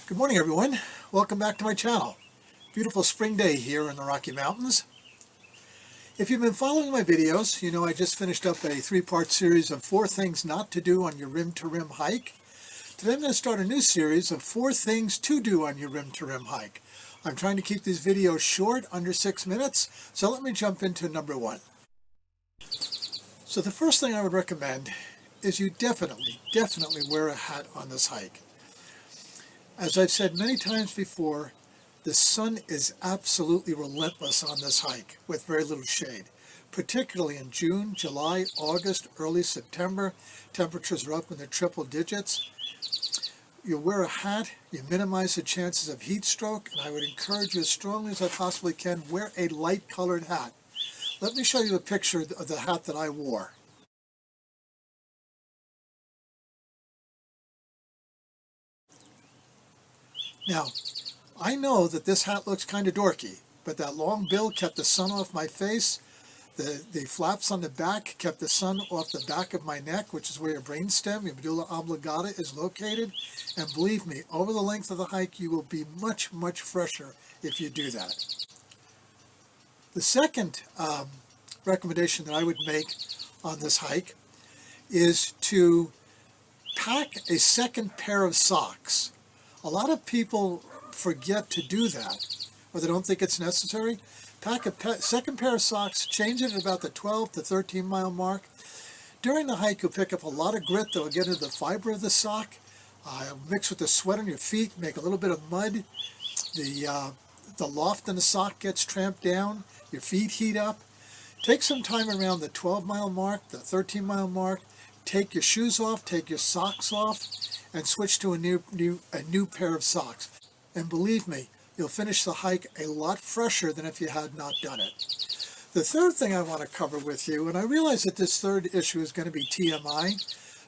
Good morning, everyone. Welcome back to my channel. Beautiful spring day here in the Rocky Mountains. If you've been following my videos, you know I just finished up a three-part series of 4 things not to do on your rim-to-rim hike. Today I'm going to start a new series of 4 things to do on your rim-to-rim hike. I'm trying to keep these videos short, under 6 minutes, so let me jump into number 1. So the first thing I would recommend is you definitely wear a hat on this hike. As I've said many times before, the sun is absolutely relentless on this hike with very little shade. Particularly in June, July, August, early September, temperatures are up in the triple digits. You wear a hat, you minimize the chances of heat stroke, and I would encourage you as strongly as I possibly can, wear a light colored hat. Let me show you a picture of the hat that I wore. Now, I know that this hat looks kind of dorky, but that long bill kept the sun off my face. The flaps on the back kept the sun off the back of my neck, which is where your brainstem, your medulla oblongata, is located. And believe me, over the length of the hike, you will be much fresher if you do that. The second recommendation that I would make on this hike is to pack a second pair of socks. A lot of people forget to do that, or they don't think it's necessary. Pack a second pair of socks, change it at about the 12 to 13 mile mark. During the hike, you'll pick up a lot of grit that will get into the fiber of the sock, mix with the sweat on your feet, make a little bit of mud. The loft in the sock gets tramped down, your feet heat up. Take some time around the 12 mile mark, the 13 mile mark, take your shoes off, take your socks off, and switch to a new pair of socks. And believe me, you'll finish the hike a lot fresher than if you had not done it. The third thing I want to cover with you, and I realize that this third issue is going to be TMI,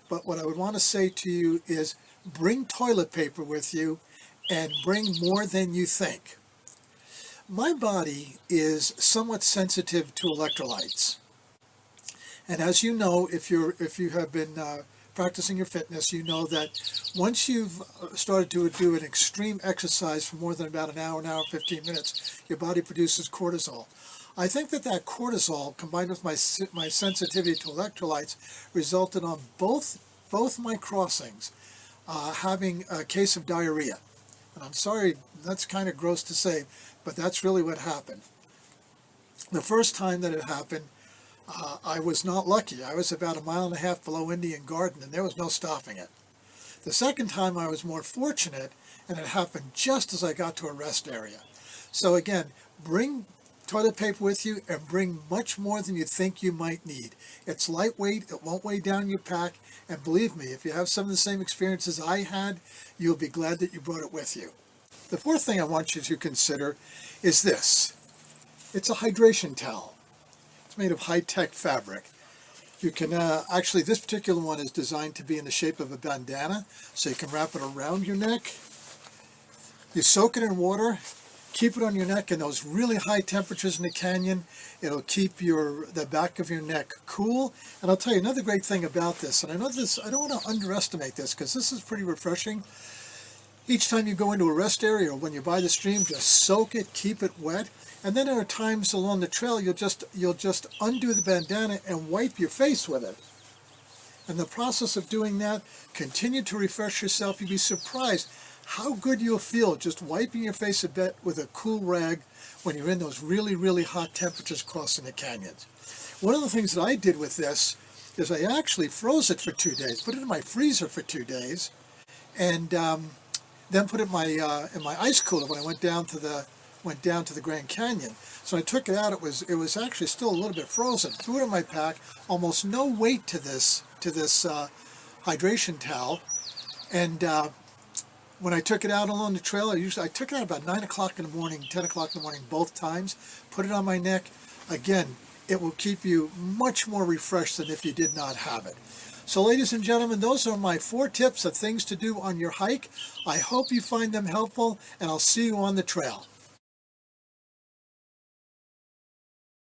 but what I would want to say to you is bring toilet paper with you and bring more than you think. My body is somewhat sensitive to electrolytes. And as you know, if you have been practicing your fitness, you know that once you've started to do an extreme exercise for more than about an hour 15 minutes, your body produces cortisol. I think that cortisol, combined with my sensitivity to electrolytes, resulted on both my crossings having a case of diarrhea. And I'm sorry, that's kind of gross to say, but that's really what happened. The first time that it happened, I was not lucky. I was about 1.5 miles below Indian Garden, and there was no stopping it. The second time I was more fortunate, and it happened just as I got to a rest area. So again, bring toilet paper with you and bring much more than you think you might need. It's lightweight, it won't weigh down your pack, and believe me, if you have some of the same experiences I had, you'll be glad that you brought it with you. The fourth thing I want you to consider is this. It's a hydration towel. It's made of high-tech fabric. You can actually, this particular one is designed to be in the shape of a bandana, so you can wrap it around your neck. You soak it in water, keep it on your neck in those really high temperatures in the canyon. It'll keep the back of your neck cool. And I'll tell you another great thing about this, and I know this, I don't want to underestimate this because this is pretty refreshing. Each time you go into a rest area or when you're by the stream, just soak it, keep it wet. And then there are times along the trail you'll just undo the bandana and wipe your face with it. In the process of doing that, continue to refresh yourself. You'll be surprised how good you'll feel just wiping your face a bit with a cool rag when you're in those really hot temperatures crossing the canyons. One of the things that I did with this is I actually froze it for 2 days, put it in my freezer for 2 days, and then put it in my ice cooler when I went down to the Grand Canyon. So when I took it out, it was actually still a little bit frozen. Threw it in my pack, almost no weight to this hydration towel. And when I took it out along the trail, I took it out about 9 o'clock in the morning, 10 o'clock in the morning, both times. Put it on my neck. Again, it will keep you much more refreshed than if you did not have it. So ladies and gentlemen, those are my 4 tips of things to do on your hike. I hope you find them helpful, and I'll see you on the trail.